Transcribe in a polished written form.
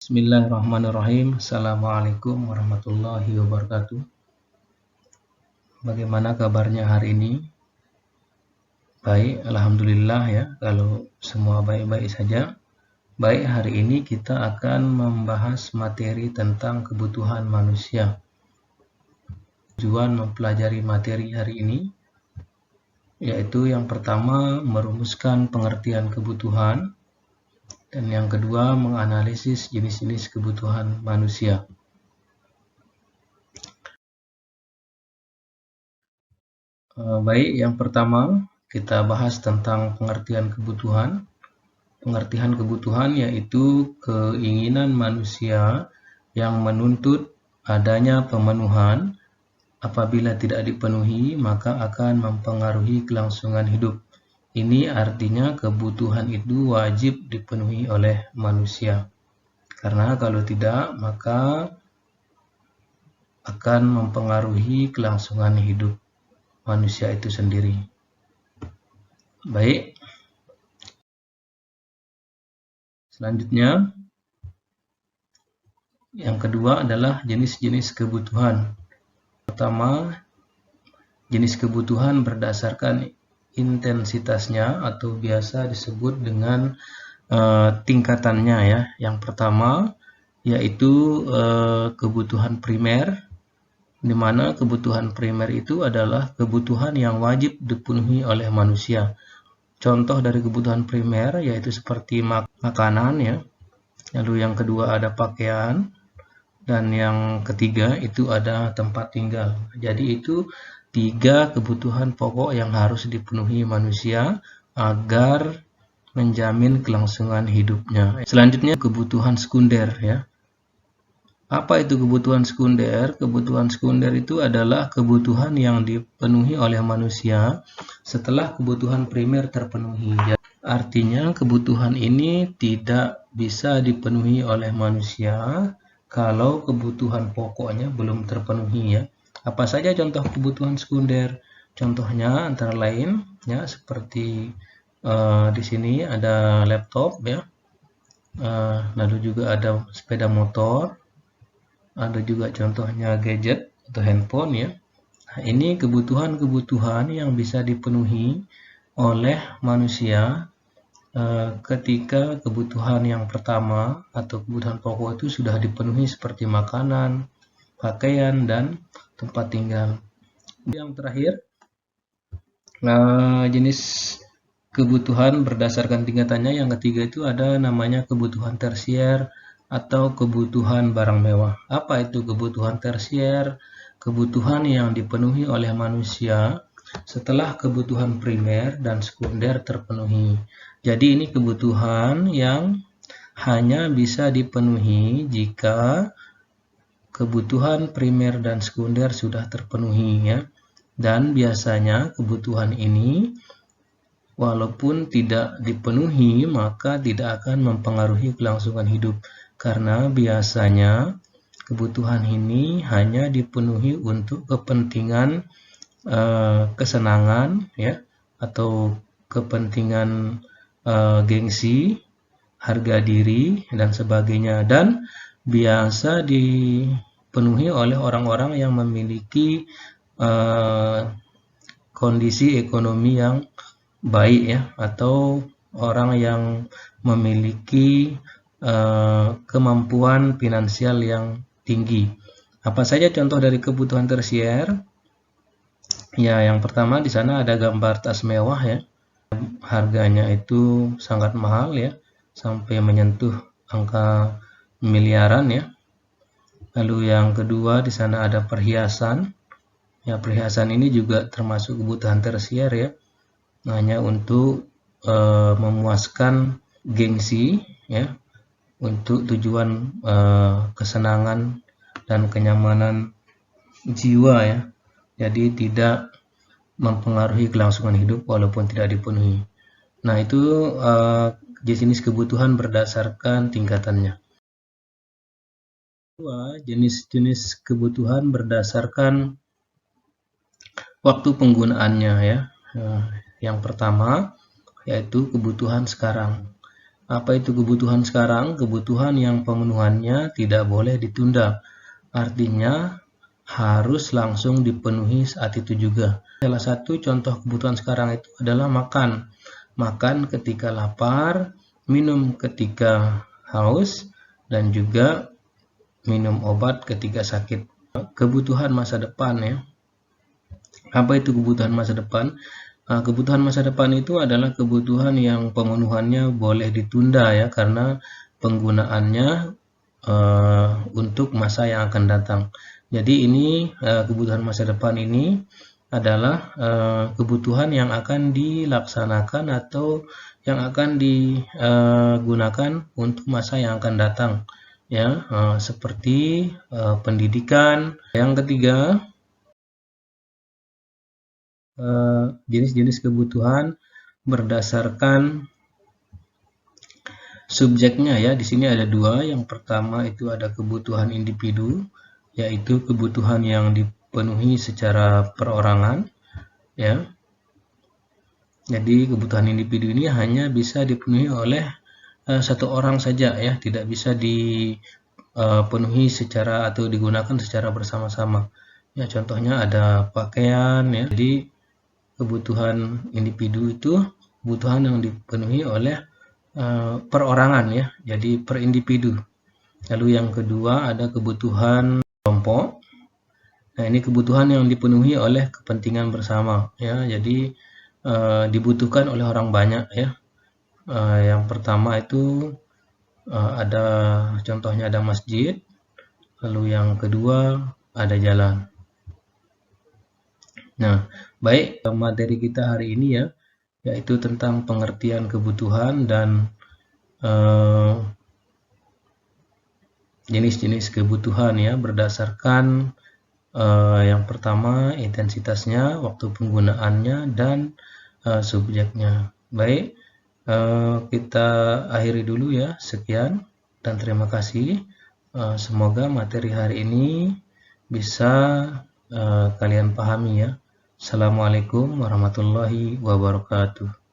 Bismillahirrahmanirrahim. Assalamualaikum warahmatullahi wabarakatuh. Bagaimana kabarnya hari ini? Baik, alhamdulillah ya. Kalau semua baik-baik saja. Baik, hari ini kita akan membahas materi tentang kebutuhan manusia. Tujuan mempelajari materi hari ini yaitu yang pertama merumuskan pengertian kebutuhan. Dan yang kedua, menganalisis jenis-jenis kebutuhan manusia. Baik, yang pertama kita bahas tentang pengertian kebutuhan. Pengertian kebutuhan yaitu keinginan manusia yang menuntut adanya pemenuhan. Apabila tidak dipenuhi, maka akan mempengaruhi kelangsungan hidup. Ini artinya kebutuhan itu wajib dipenuhi oleh manusia. Karena kalau tidak, maka akan mempengaruhi kelangsungan hidup manusia itu sendiri. Baik. Selanjutnya, yang kedua adalah jenis-jenis kebutuhan. Pertama, jenis kebutuhan berdasarkan intensitasnya atau biasa disebut dengan tingkatannya ya. Yang pertama yaitu kebutuhan primer, di mana kebutuhan primer itu adalah kebutuhan yang wajib dipenuhi oleh manusia. Contoh dari kebutuhan primer yaitu seperti makanan ya. Lalu yang kedua ada pakaian, dan yang ketiga itu ada tempat tinggal. Jadi itu 3 kebutuhan pokok yang harus dipenuhi manusia agar menjamin kelangsungan hidupnya. Selanjutnya kebutuhan sekunder ya. Apa itu kebutuhan sekunder? Kebutuhan sekunder itu adalah kebutuhan yang dipenuhi oleh manusia setelah kebutuhan primer terpenuhi. Artinya kebutuhan ini tidak bisa dipenuhi oleh manusia kalau kebutuhan pokoknya belum terpenuhi ya. Apa saja contoh kebutuhan sekunder? Contohnya antara lain ya seperti di sini ada laptop ya. Lalu juga ada sepeda motor. Ada juga contohnya gadget atau handphone ya. Nah, ini kebutuhan-kebutuhan yang bisa dipenuhi oleh manusia ketika kebutuhan yang pertama atau kebutuhan pokok itu sudah dipenuhi seperti makanan, pakaian, dan tempat tinggal. Yang terakhir, jenis kebutuhan berdasarkan tingkatannya yang ketiga itu ada namanya kebutuhan tersier atau kebutuhan barang mewah. Apa itu kebutuhan tersier? Kebutuhan yang dipenuhi oleh manusia setelah kebutuhan primer dan sekunder terpenuhi. Jadi ini kebutuhan yang hanya bisa dipenuhi jika kebutuhan primer dan sekunder sudah terpenuhi ya. Dan biasanya kebutuhan ini walaupun tidak dipenuhi maka tidak akan mempengaruhi kelangsungan hidup. Karena biasanya kebutuhan ini hanya dipenuhi untuk kepentingan kesenangan ya, atau kepentingan gengsi, harga diri, dan sebagainya, dan biasa dipenuhi oleh orang-orang yang memiliki kondisi ekonomi yang baik ya, atau orang yang memiliki kemampuan finansial yang tinggi. Apa saja contoh dari kebutuhan tersier? Ya, yang pertama di sana ada gambar tas mewah ya. Harganya itu sangat mahal ya, sampai menyentuh angka miliaran ya. Lalu yang kedua di sana ada perhiasan. Ya, perhiasan ini juga termasuk kebutuhan tersier ya. Hanya untuk memuaskan gengsi ya, untuk tujuan kesenangan dan kenyamanan jiwa ya. Jadi tidak mempengaruhi kelangsungan hidup walaupun tidak dipenuhi. Nah, itu jenis kebutuhan berdasarkan tingkatannya. Jenis-jenis kebutuhan berdasarkan waktu penggunaannya ya. Yang pertama yaitu kebutuhan sekarang. Apa itu kebutuhan sekarang? Kebutuhan yang pemenuhannya tidak boleh ditunda. Artinya harus langsung dipenuhi saat itu juga. Salah satu contoh kebutuhan sekarang itu adalah makan. Makan ketika lapar, minum ketika haus, dan juga minum obat ketika sakit. Kebutuhan masa depan ya. Apa itu kebutuhan masa depan? Kebutuhan masa depan itu adalah kebutuhan yang pemenuhannya boleh ditunda ya, karena penggunaannya untuk masa yang akan datang. Jadi ini kebutuhan masa depan ini adalah kebutuhan yang akan dilaksanakan atau yang akan digunakan untuk masa yang akan datang ya, seperti pendidikan. Yang ketiga, jenis-jenis kebutuhan berdasarkan subjeknya ya. Di sini ada dua. Yang pertama itu ada kebutuhan individu, yaitu kebutuhan yang dipenuhi secara perorangan ya. Jadi kebutuhan individu ini hanya bisa dipenuhi oleh satu orang saja ya, tidak bisa dipenuhi secara atau digunakan secara bersama-sama. Ya, contohnya ada pakaian ya. Jadi kebutuhan individu itu kebutuhan yang dipenuhi oleh perorangan ya, jadi per individu. Lalu yang kedua ada kebutuhan kelompok. Nah, ini kebutuhan yang dipenuhi oleh kepentingan bersama ya, jadi dibutuhkan oleh orang banyak ya. Yang pertama itu ada contohnya ada masjid, lalu yang kedua ada jalan. Nah, baik, materi kita hari ini ya, yaitu tentang pengertian kebutuhan dan jenis-jenis kebutuhan ya, berdasarkan yang pertama intensitasnya, waktu penggunaannya, dan subjeknya. Baik, kita akhiri dulu ya, sekian dan terima kasih. Semoga materi hari ini bisa kalian pahami ya. Assalamualaikum warahmatullahi wabarakatuh.